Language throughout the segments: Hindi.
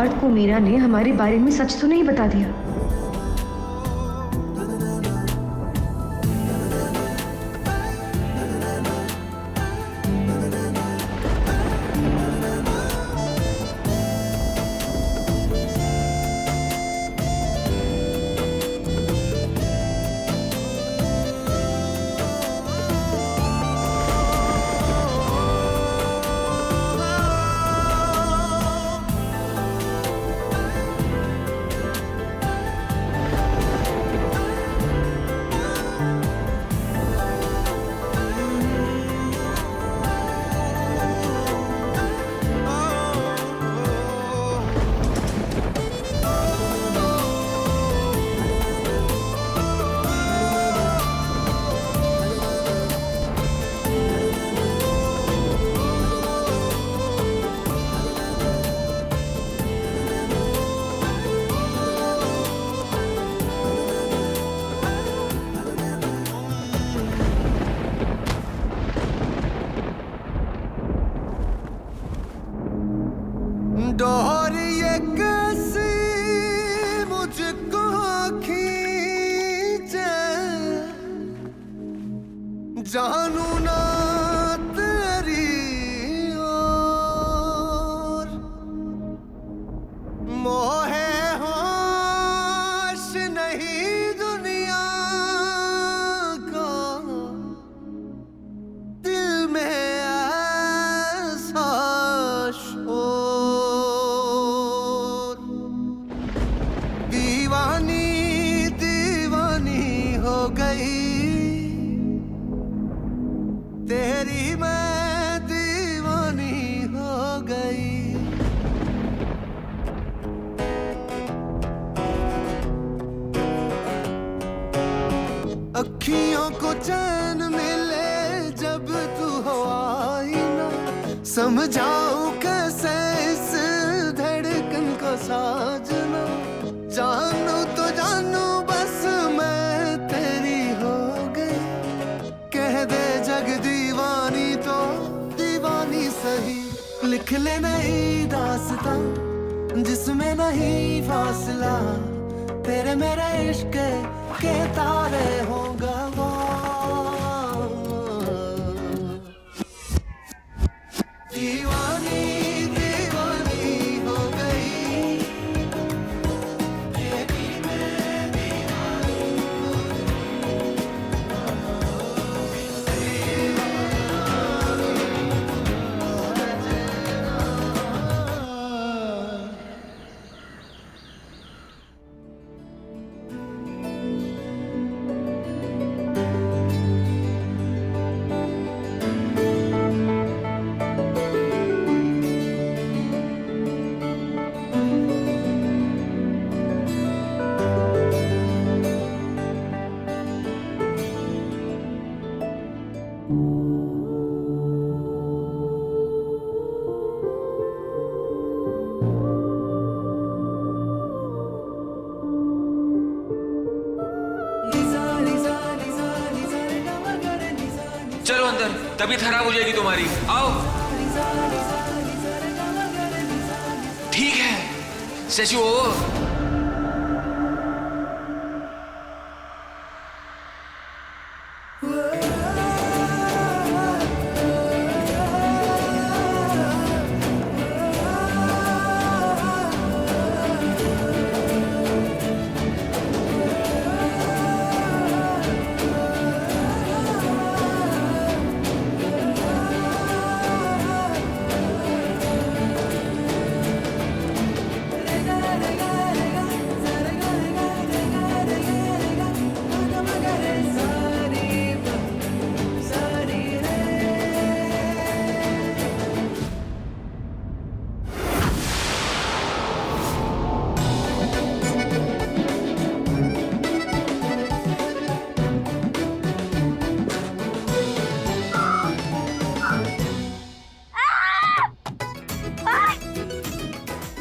सिद्धार्थ को मीरा ने हमारे बारे में सच तो नहीं बता दिया? डोर ये कैसी मुझको खींचे, जानू ना तेरी ओर, मोहे होश नहीं दुनिया को, दिल में ऐसा शोर, दीवानी दीवानी हो गई तेरी, मैं दीवानी हो गई। अखियों को चैन मिले जब तू हो आई ना, समझाऊं कैसे इस धड़कन को साजना, जानू तो जानू बस मैं तेरी हो गई, कह दे जग दीवानी तो दीवानी सही, लिख ले नई दास्तां जिसमें नहीं फासला, तेरे मेरे इश्क के तारे होगा वो, दीवानी दीवानी हो गई तेरी, मैं दीवानी हो चलो अंदर, तबीयत खराब हो जाएगी तुम्हारी। आओ। ठीक है शशि, वो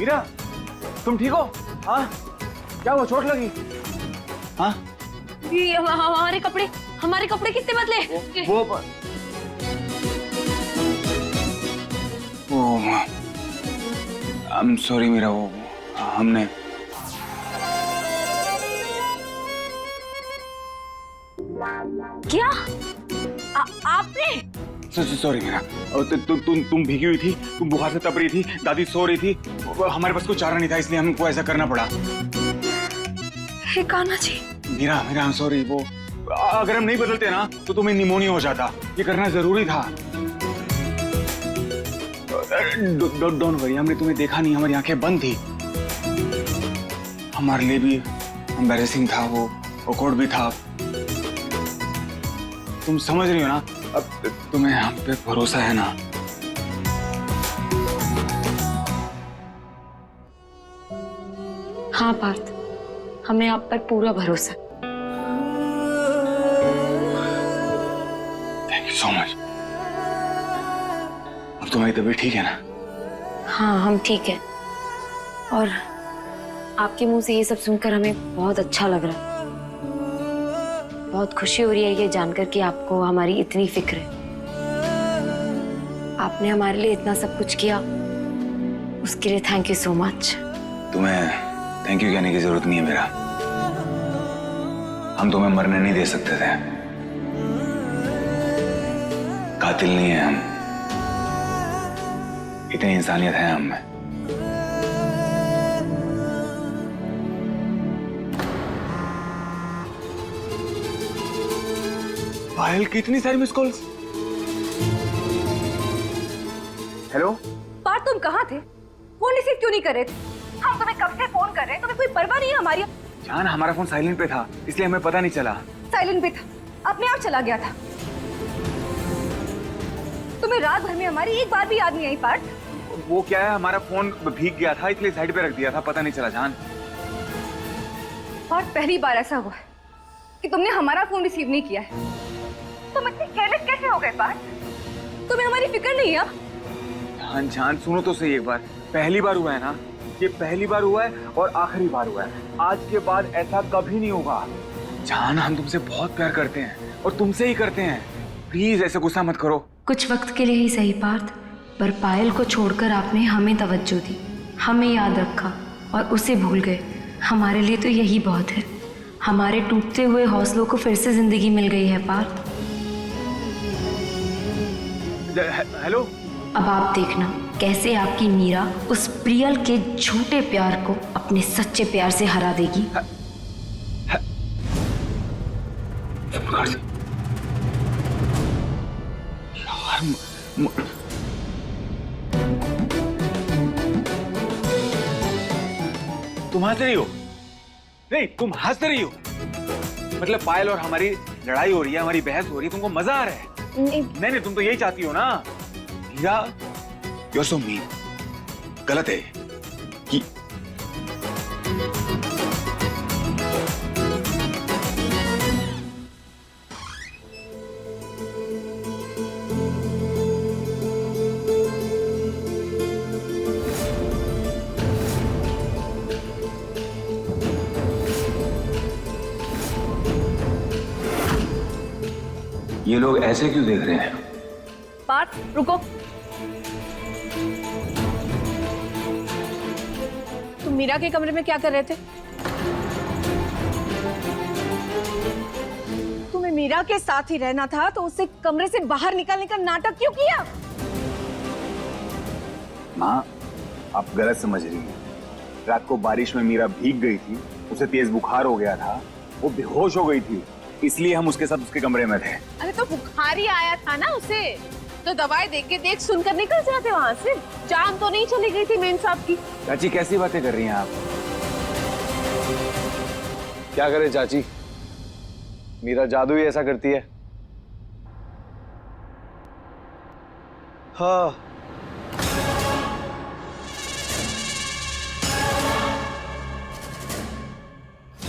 मीरा, तुम ठीक हो? हाँ, क्या हुआ? चोट लगी? हाँ, ये हमारे कपड़े किससे बदले? वो आई एम सॉरी मीरा, वो हमने क्या आपने? सॉरी मीरा, तुम भीगी हुई थी, तुम बुखार से तप रही थी, दादी सो रही थी, हमारे पास कोई चारा नहीं था, इसलिए हमको ऐसा करना पड़ा। हे कान्हा जी। मीरा सॉरी, वो अगर हम नहीं बदलते ना तो तुम्हें निमोनिया हो जाता, ये करना जरूरी था। डोंट वरी, हमने तुम्हें देखा नहीं, हमारी आंखें बंद थी। हमारे लिए भी एम्बैरेसिंग था, वो awkward भी था। तुम समझ रही हो ना, अब तुम्हें हम पे भरोसा है ना? हाँ पार्थ, हमें आप पर पूरा भरोसा। Thank you so much. अब तुम्हारी तबीयत ठीक है ना? हाँ हम ठीक है, और आपके मुंह से ये सब सुनकर हमें बहुत अच्छा लग रहा है। बहुत खुशी हो रही है ये जानकर कि आपको हमारी इतनी फिक्र है। आपने हमारे लिए इतना सब कुछ किया, उसके लिए थैंक यू सो मच। तुम्हें थैंक यू कहने की जरूरत नहीं है मेरा। हम तुम्हें मरने नहीं दे सकते थे, कातिल नहीं है हम, इतनी इंसानियत है हम में। पायल, कितनी सारी मिस कॉल्स। हेलो पार्थ, तुम कहाँ थे? फोन रिसीव क्यों नहीं कर रहे थे? हम तुम्हें कब से फोन कर रहे हैं, तुम्हें कोई परवाह नहीं है हमारी? जान, हमारा फोन साइलेंट पे था, इसलिए हमें पता नहीं चला। साइलेंट पे था, अपने आप चला गया था। तुम्हें रात भर में हमारी एक बार भी याद नहीं आई पार्थ? वो क्या है, हमारा फोन भीग गया था, इसलिए साइड पे रख दिया था, पता नहीं चला जान। और पहली बार ऐसा हुआ है कि तुमने हमारा फोन रिसीव नहीं किया है। तुम इतने केयरलेस कैसे हो गए पार्थ? तुम्हें हमारी फिक्र नहीं है? जान जान, सुनो तो सही एक बार। पहली बार हुआ है ना, ये पहली बार हुआ है और आखिरी बार हुआ है। आज के बाद ऐसा कभी नहीं होगा। जान, हम तुमसे बहुत प्यार करते हैं और तुमसे ही करते हैं, प्लीज ऐसे गुस्सा मत करो। कुछ वक्त के लिए ही सही पार्थ, पर पायल को छोड़कर आपने हमें तवज्जो दी, हमें याद रखा और उसे भूल गए। हमारे लिए तो यही बहुत है। हमारे टूटते हुए हौसलों को फिर से जिंदगी मिल गई है पार्थ। हेलो। अब आप देखना कैसे आपकी मीरा उस प्रियल के झूठे प्यार को अपने सच्चे प्यार से हरा देगी। तुम हंस रही हो? नहीं, तुम हंस रही हो। मतलब पायल और हमारी लड़ाई हो रही है, हमारी बहस हो रही है, तुमको मजा आ रहा है? नहीं, तुम तो यही चाहती हो ना। हीरा, you're so mean। गलत है कि ये लोग ऐसे क्यों देख रहे हैं? पार्थ रुको, तुम मीरा के कमरे में क्या कर रहे थे? तुम्हें मीरा के साथ ही रहना था तो उसे कमरे से बाहर निकालने का नाटक क्यों किया? माँ, आप गलत समझ रही हैं। रात को बारिश में मीरा भीग गई थी, उसे तेज बुखार हो गया था, वो बेहोश हो गई थी, इसलिए हम उसके साथ उसके कमरे में थे। अरे तो बुखार ही आया था ना उसे, तो दवाई देख सुनकर निकल जाते वहाँ से। जान तो नहीं चली गई थी मेम साहब की। चाची, कैसी बातें कर रही हैं आप? क्या करे चाची, मीरा जादू ही ऐसा करती है। हाँ,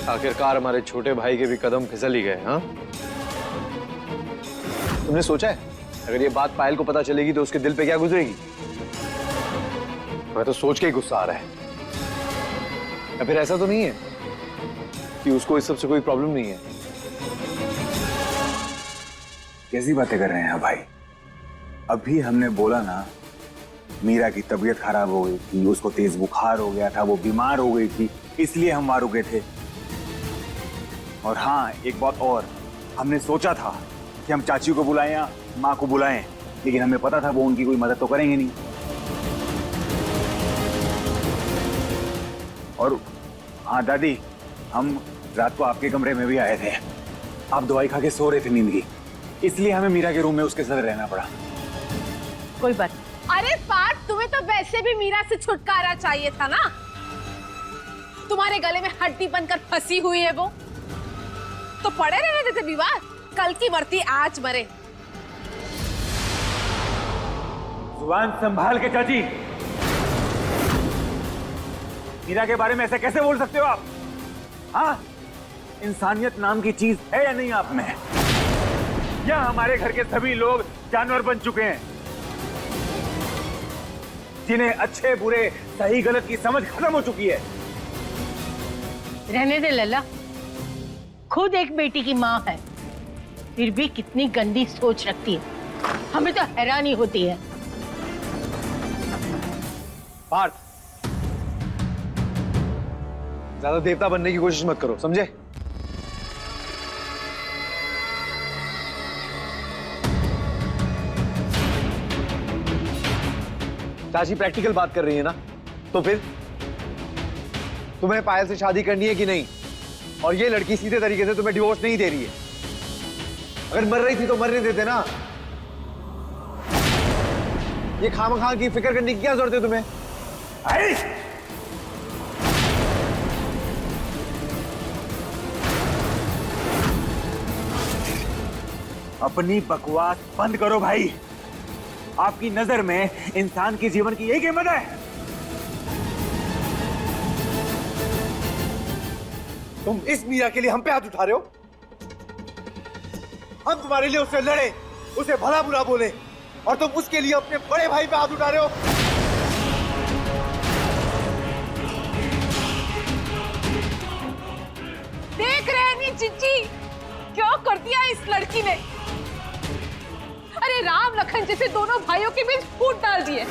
आखिरकार हमारे छोटे भाई के भी कदम फिसल ही गए। हाँ, तुमने सोचा है अगर ये बात पायल को पता चलेगी तो उसके दिल पे क्या गुजरेगी? मैं तो सोच के ही गुस्सा आ रहा है। या फिर ऐसा तो नहीं है कि उसको इस सब से कोई प्रॉब्लम नहीं है? कैसी बातें कर रहे हैं भाई? अभी हमने बोला ना मीरा की तबीयत खराब हो गई थी, उसको तेज बुखार हो गया था, वो बीमार हो गई थी, इसलिए हम वहां रुके थे। और हाँ, एक बात और, हमने सोचा था कि हम चाची को बुलाएं या माँ को बुलाएं, लेकिन हमें पता था वो उनकी कोई मदद तो करेंगे नहीं। और हाँ दादी, हम रात को आपके कमरे में भी आए थे, आप दवाई खा के सो रहे थे नींद की, इसलिए हमें मीरा के रूम में उसके साथ रहना पड़ा। कोई बात। अरे पार्थ, तुम्हें तो वैसे भी मीरा से छुटकारा चाहिए था ना। तुम्हारे गले में हड्डी बनकर फंसी हुई है वो, तो पड़े रहने देते विवाह। कल की मरती आज मरे। जुबान संभाल के चाची, मीरा के बारे में ऐसा कैसे बोल सकते हो आप? हाँ, इंसानियत नाम की चीज है या नहीं आप में? या हमारे घर के सभी लोग जानवर बन चुके हैं, जिन्हें अच्छे बुरे सही गलत की समझ खत्म हो चुकी है? रहने दे लल्ला, खुद एक बेटी की माँ है, फिर भी कितनी गंदी सोच रखती है, हमें तो हैरानी होती है। पार्थ, ज्यादा देवता बनने की कोशिश मत करो, समझे? चाची प्रैक्टिकल बात कर रही है ना, तो फिर तुम्हें पायल से शादी करनी है कि नहीं? और ये लड़की सीधे तरीके से तुम्हें डिवोर्स नहीं दे रही है। अगर मर रही थी तो मरने देते ना। ये खामखा की फिक्र करने की क्या जरूरत है तुम्हें? अपनी बकवास बंद करो भाई। आपकी नजर में इंसान के जीवन की यही कीमत है? तुम इस मीरा के लिए हम पे हाथ उठा रहे हो? हम तुम्हारे लिए उससे लड़े, उसे भला बुरा बोले, और तुम उसके लिए अपने बड़े भाई पे हाथ उठा रहे हो? देख रहे नहीं चिच्ची, क्या कर दिया इस लड़की ने। अरे राम लखन जैसे दोनों भाइयों के बीच फूट डाल दिए।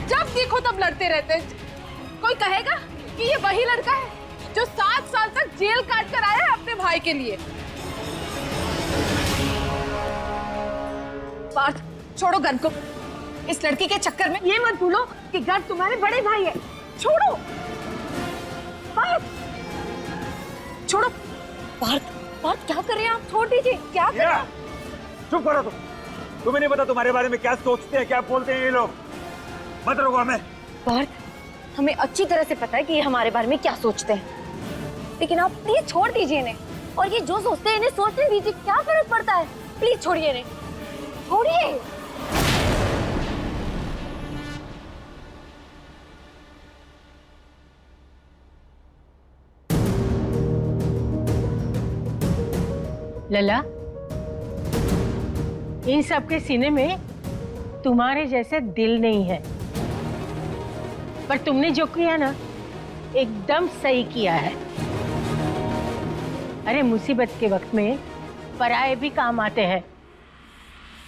जब देखो तब लड़ते रहते हैं। कोई कहेगा कि ये वही लड़का है जो 7 साल तक जेल काट कर आया है अपने भाई के लिए। पार्थ, छोड़ो गन को। इस लड़की के चक्कर में ये मत भूलो कि घर तुम्हारे बड़े भाई है। छोड़ो पार्थ, छोड़ो। पार्थ, पार्थ क्या कर रहे हैं आप? छोड़ दीजिए। क्या कर रहे हैं? चुप करो तुम। तुम्हें नहीं पता तुम्हारे बारे में क्या सोचते हैं, क्या बोलते हैं ये लोग? मत रोको हमें। पार्थ, हमें अच्छी तरह से पता है कि ये हमारे बारे में क्या सोचते हैं, लेकिन आप प्लीज छोड़ दीजिए इन्हें। और ये जो सोचते हैं इन्हें सोचने दीजिए, क्या फर्क पड़ता है? प्लीज छोड़िए इन्हें, छोड़िए। लला, इन सब के सीने में तुम्हारे जैसे दिल नहीं है, पर तुमने जो किया ना, एकदम सही किया है। अरे मुसीबत के वक्त में पराये भी काम आते हैं।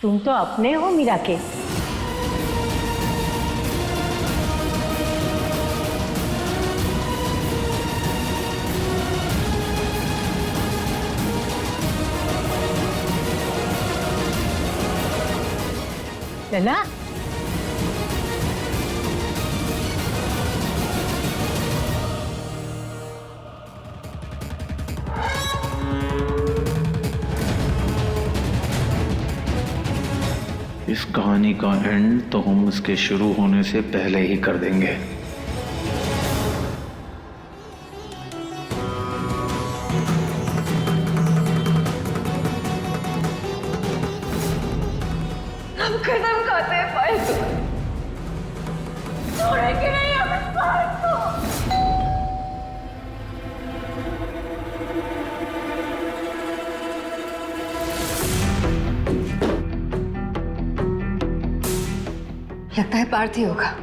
तुम तो अपने हो मीरा के। लला, इस कहानी का एंड तो हम उसके शुरू होने से पहले ही कर देंगे। हम कदम खाते हैं पायल को, छोड़ेंगे नहीं हम इस पायल को। लगता है पार्थ ही होगा।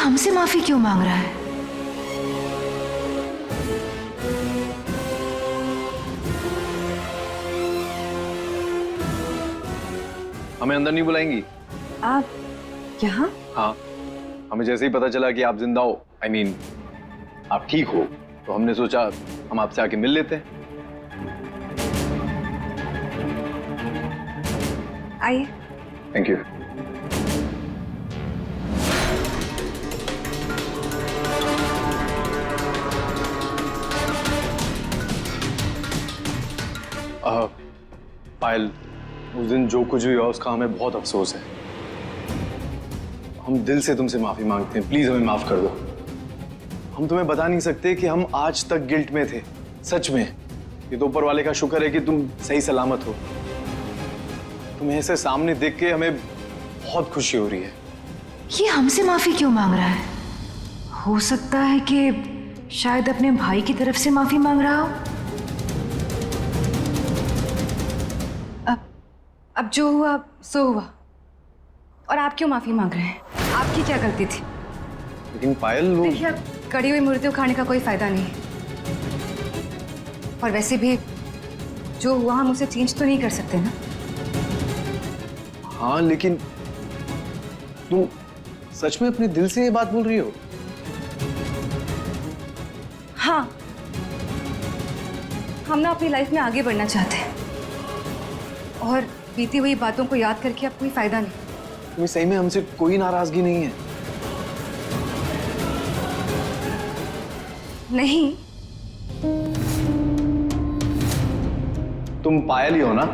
हमसे माफी क्यों मांग रहा है? हमें अंदर नहीं बुलाएंगी? आप यहाँ? हाँ, हमें जैसे ही पता चला कि आप जिंदा हो, I mean, आप ठीक हो, तो हमने सोचा हम आपसे आके मिल लेते हैं। आइए। Thank you. पायल, उस दिन जो कुछ भी हुआ उसका हमें बहुत अफसोस है। हम दिल से तुमसे माफी मांगते हैं, प्लीज हमें माफ कर दो। हम तुम्हें बता नहीं सकते कि हम आज तक गिल्ट में थे, सच में। ये तो ऊपर वाले का शुक्र है कि तुम सही सलामत हो। तुम्हें ऐसे सामने देख के हमें बहुत खुशी हो रही है। ये हमसे माफी क्यों मांग रहा है? हो सकता है कि शायद अपने भाई की तरफ से माफी मांग रहा हो। अब जो हुआ सो हुआ, और आप क्यों माफी मांग रहे हैं? आपकी क्या गलती थी? लेकिन पायल, वो देखिए, अब कड़ी हुई मूर्तियों खाने का कोई फायदा नहीं। और वैसे भी जो हुआ हम उसे चेंज तो नहीं कर सकते ना। हाँ, लेकिन तुम सच में अपने दिल से ये बात बोल रही हो? हाँ, हम ना अपनी लाइफ में आगे बढ़ना चाहते हैं, और बीती हुई बातों को याद करके अब कोई फायदा नहीं। तुम्हें सही में हमसे कोई नाराजगी नहीं है? नहीं। तुम पायल ही हो ना?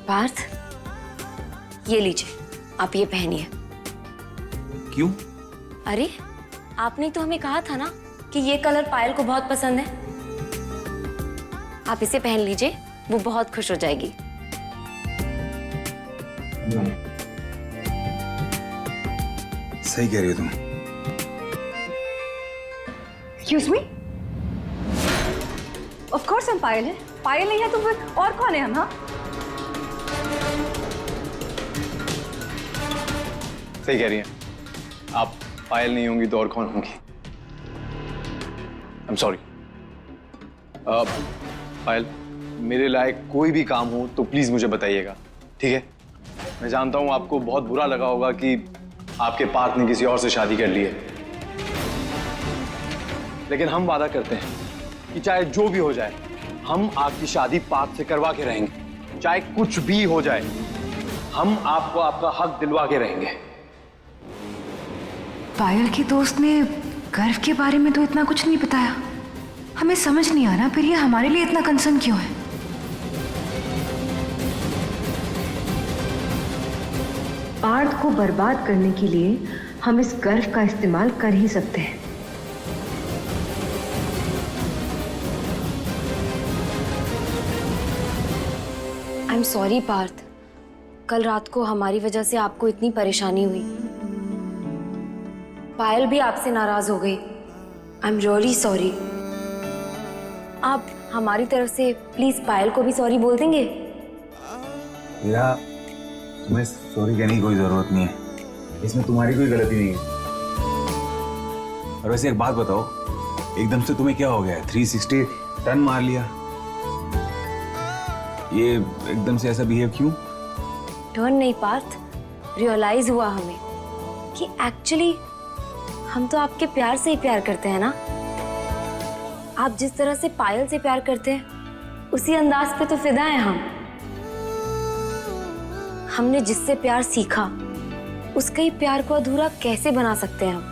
पार्थ, ये लीजिए, आप ये पहनिए। क्यों? अरे, आपने तो हमें कहा था ना कि ये कलर पायल को बहुत पसंद है। आप इसे पहन लीजिए, वो बहुत खुश हो जाएगी। सही कह रही हो तुम। Excuse me? Of course हम पायल हैं। पायल नहीं है तो फिर और कौन है हम? हाँ, सही कह रही हैं। आप पायल नहीं होंगी तो और कौन होंगी? I'm sorry। पायल, मेरे लायक कोई भी काम हो तो प्लीज मुझे बताइएगा, ठीक है? मैं जानता हूं आपको बहुत बुरा लगा होगा कि आपके पार्थ ने किसी और से शादी कर ली है, लेकिन हम वादा करते हैं कि चाहे जो भी हो जाए, हम आपकी शादी पार्थ से करवा के रहेंगे। चाहे कुछ भी हो जाए, हम आपको आपका हक दिलवा के रहेंगे। पायल के दोस्त ने गर्व के बारे में तो इतना कुछ नहीं बताया। हमें समझ नहीं आ रहा फिर ये हमारे लिए इतना कंसर्न क्यों है। पार्थ को बर्बाद करने के लिए हम इस गर्व का इस्तेमाल कर ही सकते हैं। आई एम सॉरी पार्थ, कल रात को हमारी वजह से आपको इतनी परेशानी हुई। पायल भी आपसे नाराज हो गई। I am really sorry. आप हमारी तरफ से प्लीज पायल को भी सॉरी बोल देंगे? मीरा, तुम्हें सॉरी कहने की कोई जरूरत नहीं है, इसमें तुम्हारी कोई गलती नहीं है। और वैसे एक बात बताओ, एकदम से तुम्हें क्या हो गया? 360 टर्न मार लिया, ये एकदम से ऐसा बिहेव क्यों? टर्न नहीं पार्थ, रियलाइज हुआ हमें कि एक्चुअली हम तो आपके प्यार से ही प्यार करते हैं ना। आप जिस तरह से पायल से प्यार करते हैं उसी अंदाज पे तो फिदा हैं हम। हमने जिससे प्यार सीखा उसके ही प्यार को अधूरा कैसे बना सकते हैं हम?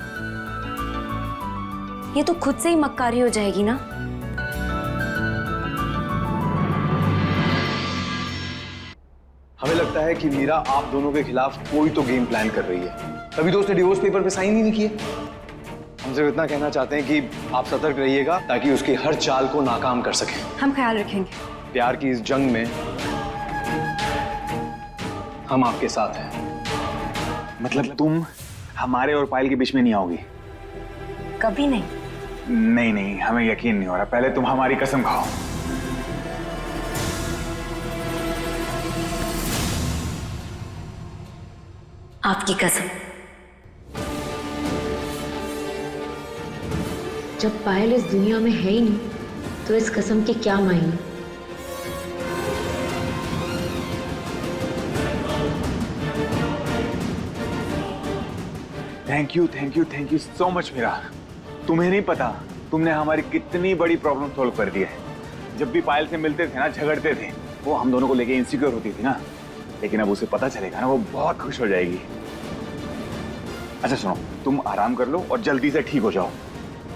ये तो खुद से ही मक्कारी हो जाएगी ना। हमें लगता है कि मीरा आप दोनों के खिलाफ कोई तो गेम प्लान कर रही है। तभी तो उसने डिवोर्स पेपर पे साइन ही नहीं किए। हम सिर्फ इतना कहना चाहते हैं कि आप सतर्क रहिएगा ताकि उसकी हर चाल को नाकाम कर सकें। हम ख्याल रखेंगे। प्यार की इस जंग में हम आपके साथ हैं। मतलब तुम हमारे और पायल के बीच में नहीं आओगी? कभी नहीं। नहीं नहीं, हमें यकीन नहीं हो रहा। पहले तुम हमारी कसम खाओ। आपकी कसम। जब पायल इस दुनिया में है ही नहीं तो इस कसम के क्या मायने। Thank you so much Meera. तुम्हें नहीं पता तुमने हमारी कितनी बड़ी प्रॉब्लम सॉल्व कर दी है। जब भी पायल से मिलते थे ना, झगड़ते थे, वो हम दोनों को लेके इनसिक्योर होती थी ना, लेकिन अब उसे पता चलेगा ना, वो बहुत खुश हो जाएगी। अच्छा सुनो, तुम आराम कर लो और जल्दी से ठीक हो जाओ।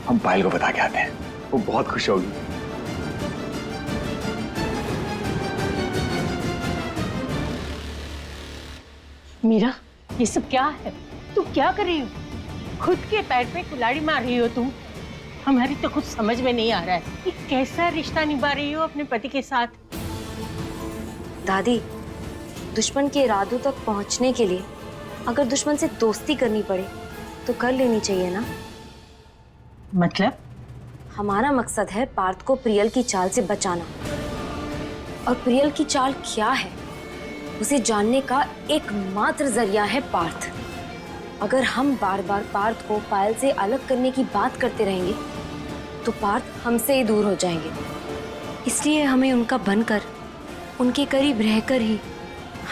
हम पायल को बता के आते हैं, वो बहुत खुश होगी। मीरा, ये सब क्या है? तुम क्या कर रही हो? खुद के पैर पे कुल्हाड़ी मार रही हो तुम। हमारी तो कुछ समझ में नहीं आ रहा है, ये कैसा रिश्ता निभा रही हो अपने पति के साथ? दादी, दुश्मन के इरादों तक पहुंचने के लिए अगर दुश्मन से दोस्ती करनी पड़े तो कर लेनी चाहिए ना। मतलब? हमारा मकसद है पार्थ को प्रियल की चाल से बचाना, और प्रियल की चाल क्या है उसे जानने का एकमात्र जरिया है पार्थ। अगर हम बार बार पार्थ को पायल से अलग करने की बात करते रहेंगे तो पार्थ हमसे ही दूर हो जाएंगे। इसलिए हमें उनका बनकर, उनके करीब रहकर ही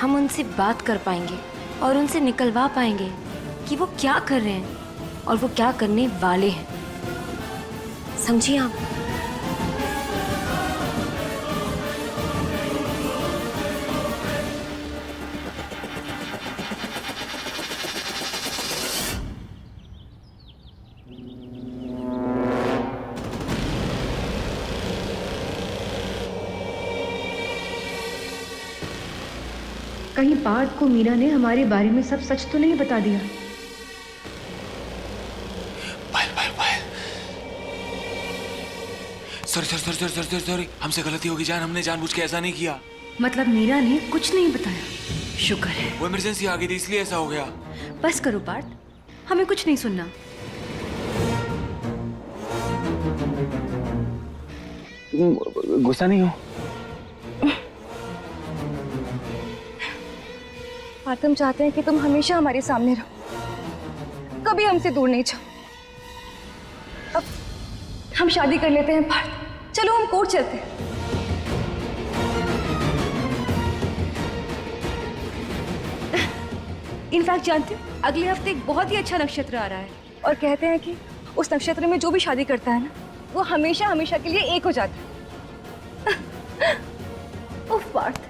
हम उनसे बात कर पाएंगे और उनसे निकलवा पाएंगे कि वो क्या कर रहे हैं और वो क्या करने वाले हैं। समझिए आप? कहीं पार्थ को मीरा ने हमारे बारे में सब सच तो नहीं बता दिया? सॉरी, हमसे गलती होगी जान, हमने जानबूझ के ऐसा नहीं किया। मतलब मीरा ने कुछ नहीं बताया? शुक्र है। वो इमरजेंसी आ गई थी इसलिए ऐसा हो गया। बस करो पार्थ, हमें कुछ नहीं सुनना। गुस्सा नहीं हो? पार्थ, हम चाहते हैं कि तुम हमेशा हमारे सामने रहो, कभी हमसे दूर नहीं जाओ। अब हम शादी कर लेते हैं पार्थ, चलो हम कोर्ट चलते हैं। इनफैक्ट जानते हो, अगले हफ्ते एक बहुत ही अच्छा नक्षत्र आ रहा है और कहते हैं कि उस नक्षत्र में जो भी शादी करता है ना, वो हमेशा हमेशा के लिए एक हो जाता है। उफ पार्थ,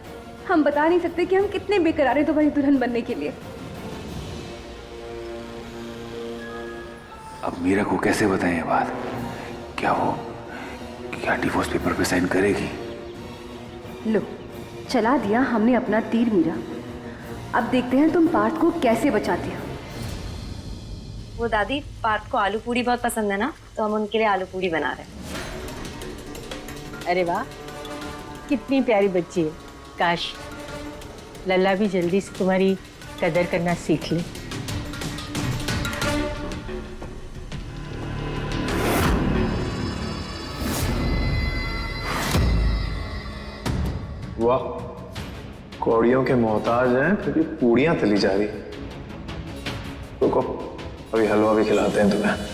हम बता नहीं सकते कि हम कितने बेकरार हैं तुम्हारी दुल्हन बनने के लिए। अब मीरा को कैसे बताएं ये बात? क्या डिवोर्स पेपर पे साइन करेगी? लो, चला दिया हमने अपना तीर मीरा। अब देखते हैं तुम पार्थ को कैसे बचाती हो। वो दादी, पार्थ को आलू पूड़ी बहुत पसंद है ना, तो हम उनके लिए आलू पूड़ी बना रहे हैं। अरे वाह, कितनी प्यारी बच्ची है। काश लल्ला भी जल्दी से तुम्हारी कदर करना सीख ले। वाह, कौड़ियों के मोहताज हैं फिर भी पूड़ियां तली जा रही। रुको, अभी हलवा भी खिलाते हैं तुम्हें।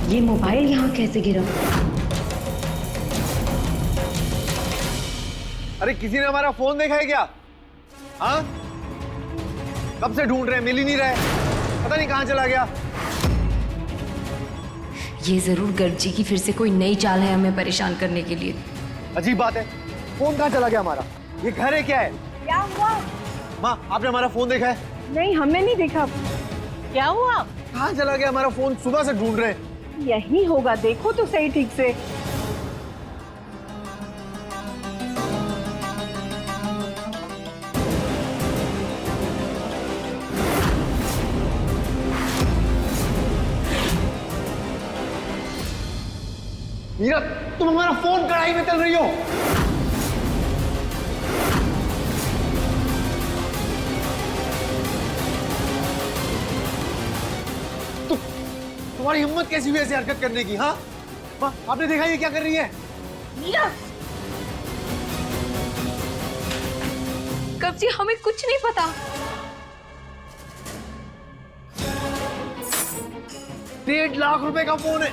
ये मोबाइल यहाँ कैसे गिरा? अरे किसी ने हमारा फोन देखा है क्या? हाँ, कब से ढूंढ रहे हैं, मिल ही नहीं रहा है, पता नहीं कहाँ चला गया। ये जरूर गर्ग जी की फिर से कोई नई चाल है हमें परेशान करने के लिए। अजीब बात है, फोन कहाँ चला गया हमारा? ये घर है क्या है? क्या हुआ? माँ, आपने हमारा फोन देखा है? नहीं, हमने नहीं देखा। क्या हुआ? कहाँ चला गया हमारा फोन? सुबह से ढूंढ रहे हैं। यही होगा, देखो तो सही ठीक से। मीरा, तुम हमारा फोन कढ़ाई में तल रही हो। तुम्हारी हिम्मत कैसी हुई ऐसी हरकत करने की? हाँ, माँ, आपने देखा ये क्या कर रही है? मीरा, कब जी हमें कुछ नहीं पता। 1.5 लाख रुपए का फोन है।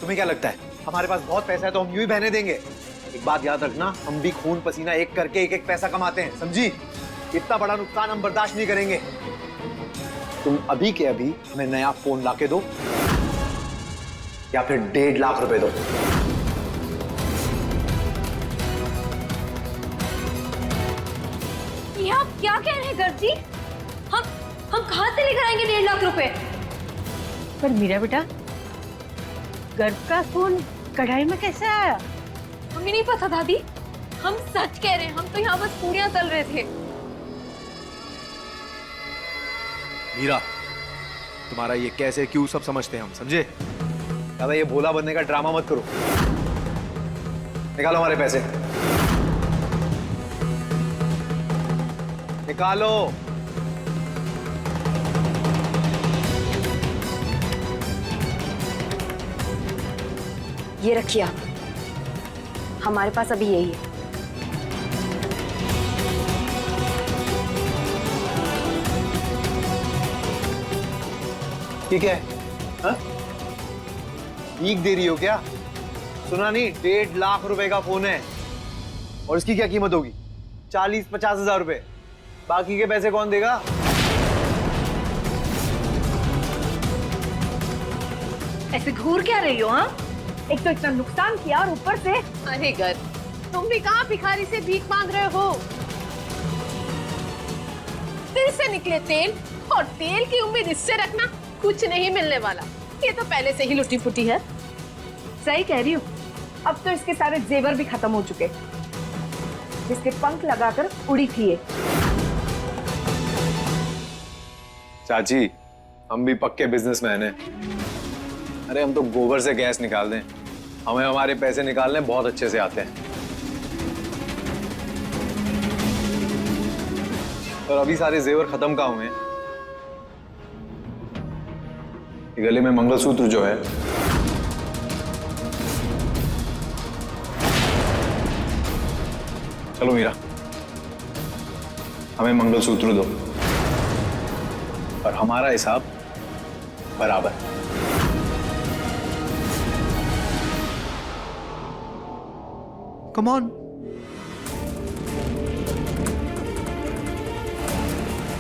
तुम्हें क्या लगता है हमारे पास बहुत पैसा है तो हम यूं ही बहने देंगे? एक बात याद रखना, हम भी खून पसीना एक करके एक एक पैसा कमाते हैं, समझी? इतना बड़ा नुकसान हम बर्दाश्त नहीं करेंगे। तुम अभी के अभी हमें नया फोन लाके दो या फिर 1.5 लाख रुपए दो। ये आप क्या कह रहे हैं गर्ग जी? हम कहाँ से लेकर आएंगे 1.5 लाख रुपए? पर मीरा बेटा, गर्ग का फोन कढ़ाई में कैसे आया? हमें नहीं पता दादी, हम सच कह रहे हैं, हम तो यहाँ बस पूरियां तल रहे थे। मीरा, तुम्हारा ये कैसे क्यों सब समझते हैं हम, समझे? ज्यादा ये भोला बनने का ड्रामा मत करो। निकालो हमारे पैसे, निकालो। ये रखिए आप, हमारे पास अभी यही है। ठीक है, हाँ? भीख दे रही हो क्या? सुना नहीं, 1.5 लाख रुपए का फोन है और इसकी क्या कीमत होगी? 40-50 हजार रुपए। बाकी के पैसे कौन देगा? ऐसे घूर क्या रही हो? हाँ, एक तो इतना नुकसान किया और ऊपर से। अरे गर्ग, तुम भी कहाँ भिखारी से भीख मांग रहे हो? दिल से निकले तेल, और तेल की उम्मीद इससे रखना, कुछ नहीं मिलने वाला। ये तो पहले से ही लुटी पुटी है। सही कह रही हूँ, अब तो इसके सारे जेवर भी खत्म हो चुके, जिसके पंख लगाकर उड़ी थी ये। चाची, हम भी पक्के बिजनेसमैन हैं। अरे हम तो गोबर से गैस निकाल दें, हमें हमारे पैसे निकालने बहुत अच्छे से आते हैं। और अभी सारे जेवर खत्म कहाँ हुए हैं? गले में मंगलसूत्र जो है, चलो मीरा, हमें मंगलसूत्र दो और हमारा हिसाब बराबर। Come on.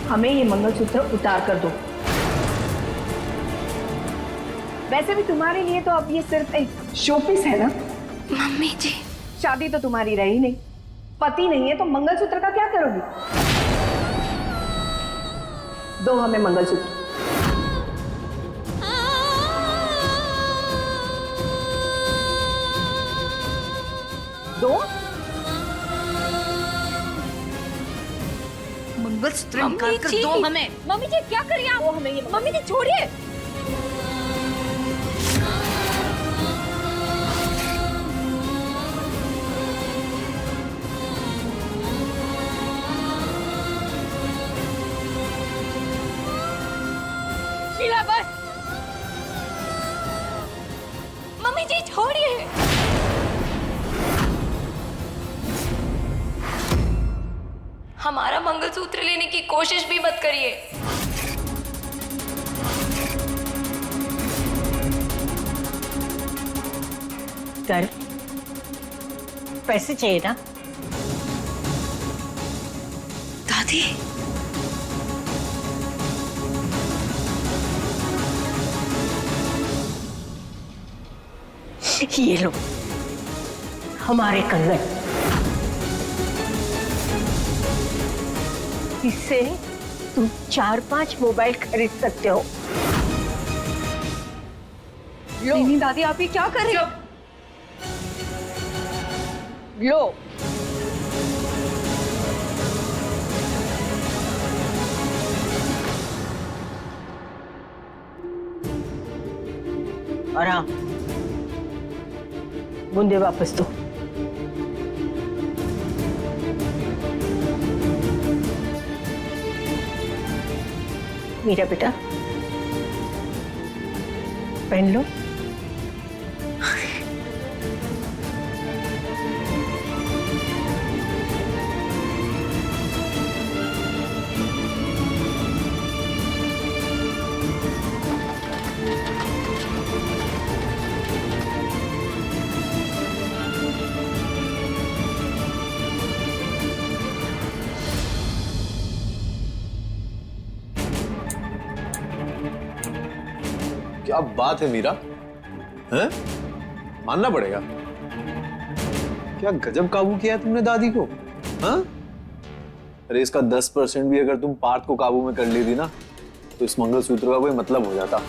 हमें ये मंगलसूत्र उतार कर दो। वैसे भी तुम्हारे लिए तो अब ये सिर्फ एक शोपीस है ना। मम्मी जी, शादी तो तुम्हारी रही नहीं, पति नहीं है, तो मंगलसूत्र का क्या करोगी? दो हमें मंगलसूत्र। दो मंगलसूत्र निकाल कर दो हमें। मम्मी जी क्या करिए आप? हमें ये मम्मी जी छोड़िए। शीला बस, मम्मी जी छोड़िए। हमारा मंगलसूत्र लेने की कोशिश भी मत करिए। कर, पैसे चाहिए ना? दादी, ये लो हमारे कंगन। इससे तुम 4-5 मोबाइल खरीद सकते हो। नहीं नहीं दादी, आप ये क्या कर रही हो? लो, और हाँ, बूंदे वापस दो। मेरा बेटा, पहन लो। क्या बात है मीरा, हैं? मानना पड़ेगा। क्या गजब काबू किया है तुमने दादी को, हाँ? अरे इसका 10% भी अगर तुम पार्थ को काबू में कर लेती ना, तो इस मंगलसूत्र का कोई मतलब हो जाता।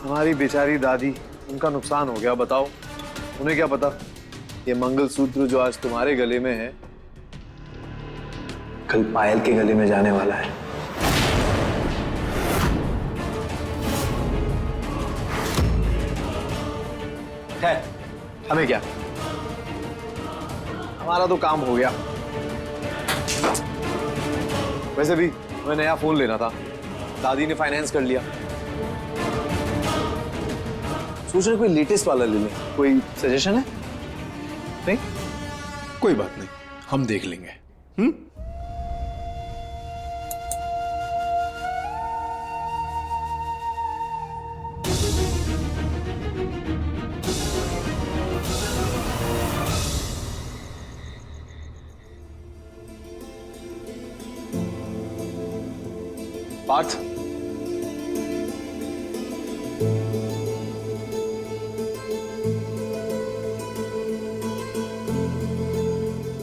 हमारी बेचारी दादी, उनका नुकसान हो गया। बताओ, उन्हें क्या पता ये मंगलसूत्र जो आज तुम्हारे गले में है, कल पायल के गले में जाने वाला है। है, हमें क्या, हमारा तो काम हो गया। वैसे भी हमें नया फोन लेना था, दादी ने फाइनेंस कर लिया। सोच रहे कोई लेटेस्ट वाला ले लें, कोई सजेशन है? नहीं, कोई बात नहीं, हम देख लेंगे। पार्थ,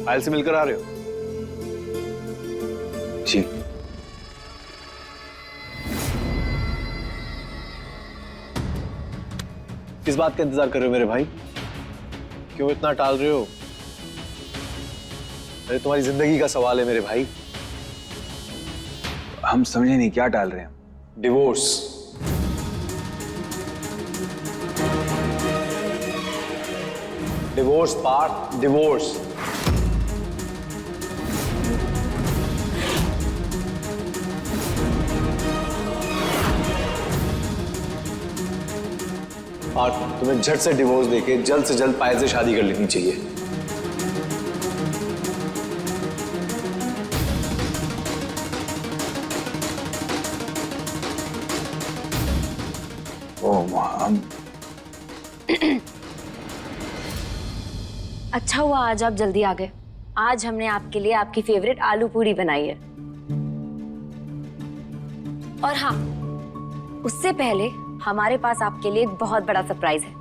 पायल से मिलकर आ रहे हो? जी। किस बात का इंतजार कर रहे हो मेरे भाई? क्यों इतना टाल रहे हो? अरे तुम्हारी जिंदगी का सवाल है मेरे भाई। हम समझे नहीं, क्या टाल रहे हैं? Divorce. Divorce Parth, divorce. Parth, तुम्हें झट से डिवोर्स देके जल्द से जल्द पायल से शादी कर लेनी चाहिए। अच्छा हुआ आज आप जल्दी आ गए। आज हमने आपके लिए आपकी फेवरेट आलू पूरी बनाई है। और हाँ, उससे पहले हमारे पास आपके लिए एक बहुत बड़ा सरप्राइज है।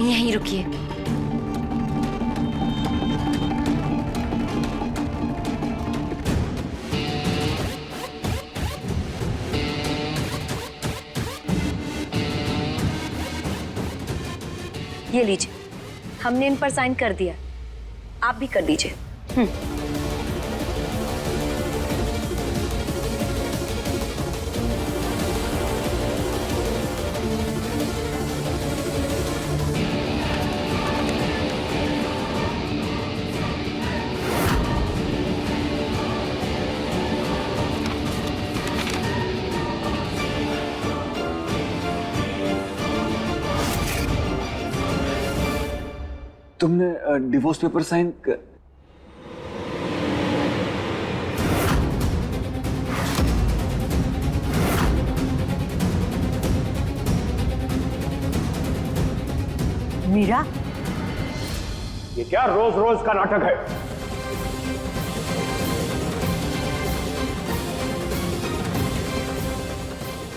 यहीं रुकिए। ये लीजिए, हमने इन पर साइन कर दिया, आप भी कर दीजिए। तुमने डिवोर्स पेपर साइन कर... मीरा, ये क्या रोज रोज का नाटक है?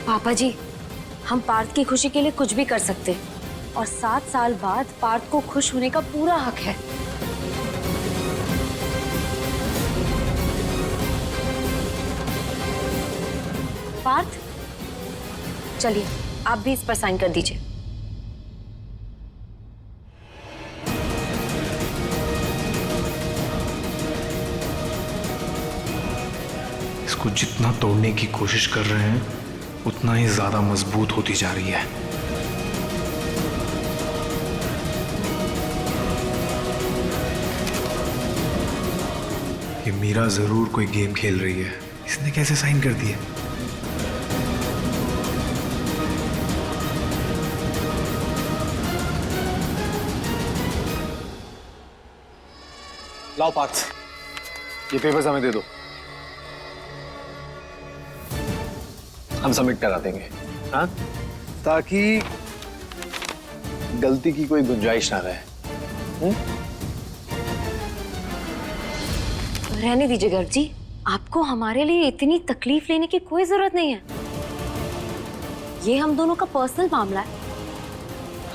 पापा जी, हम पार्थ की खुशी के लिए कुछ भी कर सकते हैं और 7 साल बाद पार्थ को खुश होने का पूरा हक है। पार्थ, चलिए आप भी इस पर साइन कर दीजिए। इसको जितना तोड़ने की कोशिश कर रहे हैं उतना ही ज्यादा मजबूत होती जा रही है। ये मीरा जरूर कोई गेम खेल रही है। इसने कैसे साइन कर दिए? लाओ पार्थ, ये पेपर्स हमें दे दो, हम सबमिट करा देंगे, हाँ? ताकि गलती की कोई गुंजाइश ना रहे। रहने दीजिए गर्ग जी, आपको हमारे लिए इतनी तकलीफ लेने की कोई जरूरत नहीं है। ये हम दोनों का पर्सनल मामला है,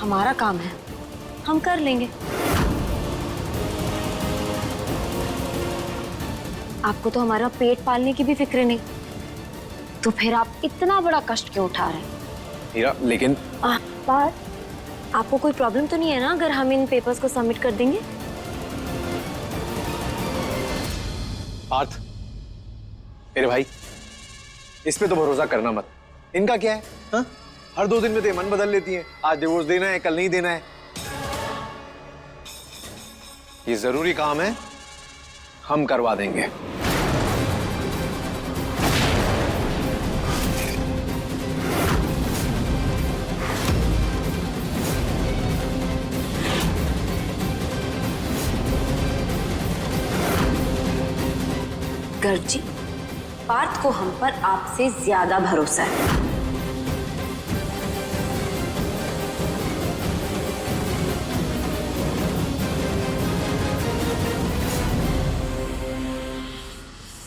हमारा काम है, हम कर लेंगे। आपको तो हमारा पेट पालने की भी फिक्र नहीं, तो फिर आप इतना बड़ा कष्ट क्यों उठा रहे हैं? मीरा, लेकिन बात, आपको कोई प्रॉब्लम तो नहीं है ना अगर हम इन पेपर्स को सबमिट कर देंगे? पार्थ, मेरे भाई, इस पे तो भरोसा करना मत। इनका क्या है, हाँ? हर 2 दिन में तो मन बदल लेती हैं। आज डिवोर्स देना है, कल नहीं देना है। ये जरूरी काम है, हम करवा देंगे। गर्ग जी, पार्थ को हम पर आपसे ज्यादा भरोसा है।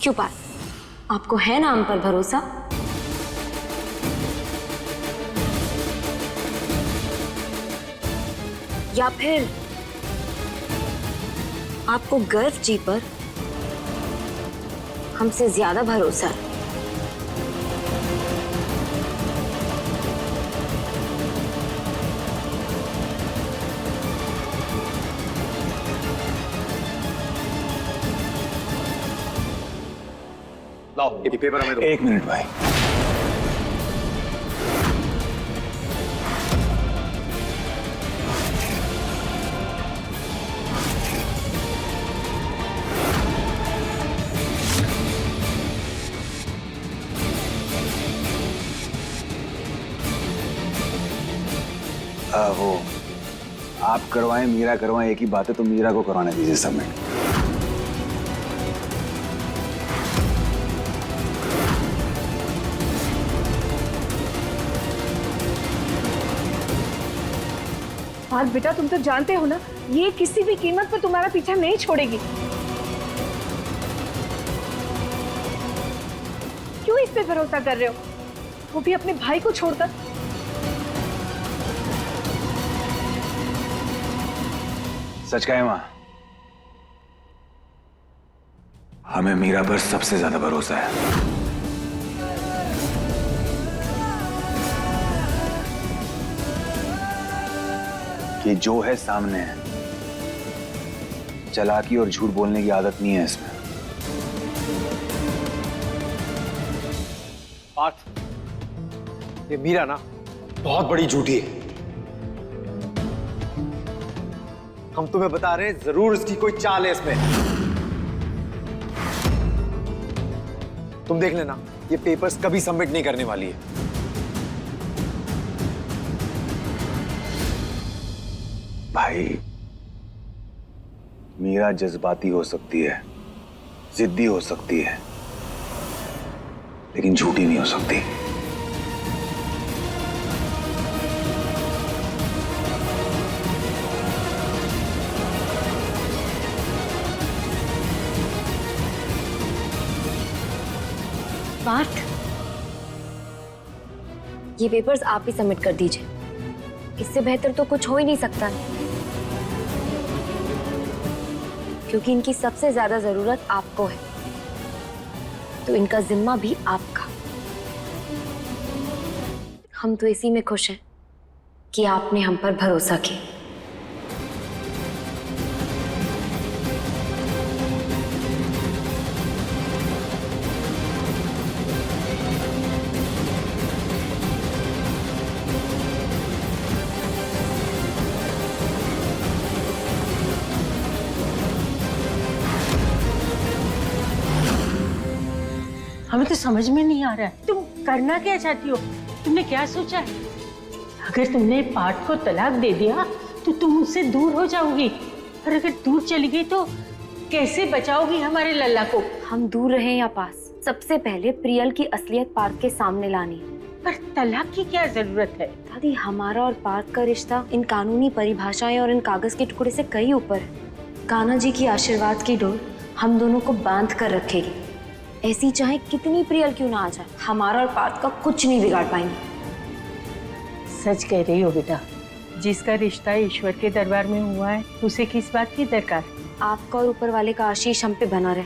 क्यों पार्थ, आपको है ना हम पर भरोसा? या फिर आपको गर्व जी पर हमसे ज्यादा भरोसा है? लाओ ये पेपर हमें दो। 1 मिनट भाई। वो आप करवाएं मीरा करवाएं, एक ही बात है, तो मीरा को करवाने दीजिए सबमिट। पार्थ बेटा, तुम तो जानते हो ना, ये किसी भी कीमत पर तुम्हारा पीछा नहीं छोड़ेगी। क्यों इस पे भरोसा कर रहे हो, वो भी अपने भाई को छोड़कर? सच कहे मां, हमें मीरा पर सबसे ज्यादा भरोसा है। कि जो है सामने है, चालाकी और झूठ बोलने की आदत नहीं है इसमें। पार्थ, ये मीरा ना बहुत बड़ी झूठी है। हम तुम्हें बता रहे हैं, जरूर इसकी कोई चाल है इसमें। तुम देख लेना, ये पेपर्स कभी सबमिट नहीं करने वाली है। भाई, मीरा जज्बाती हो सकती है, जिद्दी हो सकती है, लेकिन झूठी नहीं हो सकती। पार्थ, ये पेपर्स आप ही सबमिट कर दीजिए। इससे बेहतर तो कुछ हो ही नहीं सकता, क्योंकि इनकी सबसे ज्यादा जरूरत आपको है, तो इनका जिम्मा भी आपका। हम तो इसी में खुश हैं कि आपने हम पर भरोसा किया। हमें तो समझ में नहीं आ रहा है, तुम करना क्या चाहती हो? तुमने क्या सोचा है? अगर तुमने पार्थ को तलाक दे दिया तो तुम उससे दूर हो जाओगी, और अगर दूर चली गई तो कैसे बचाओगी हमारे लल्ला को? हम दूर रहे या पास, सबसे पहले प्रियल की असलियत पार्थ के सामने लानी है। पर तलाक की क्या जरूरत है? दादी, हमारा और पार्थ का रिश्ता इन कानूनी परिभाषाएं और इन कागज के टुकड़े से कई ऊपर है। कान्हा जी की आशीर्वाद की डोर हम दोनों को बांध कर रखेगी। ऐसी चाहे कितनी प्रियल क्यों ना आ जाए, हमारा और पार्थ का कुछ नहीं बिगाड़ पाएंगे। सच कह रही हो बेटा, जिसका रिश्ता ईश्वर के दरबार में हुआ है उसे किस बात की दरकार? आपका और ऊपर वाले का आशीष हम पे बना रहे,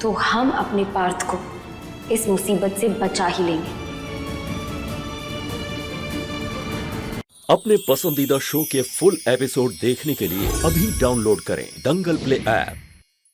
तो हम अपने पार्थ को इस मुसीबत से बचा ही लेंगे। अपने पसंदीदा शो के फुल एपिसोड देखने के लिए अभी डाउनलोड करें दंगल प्ले ऐप।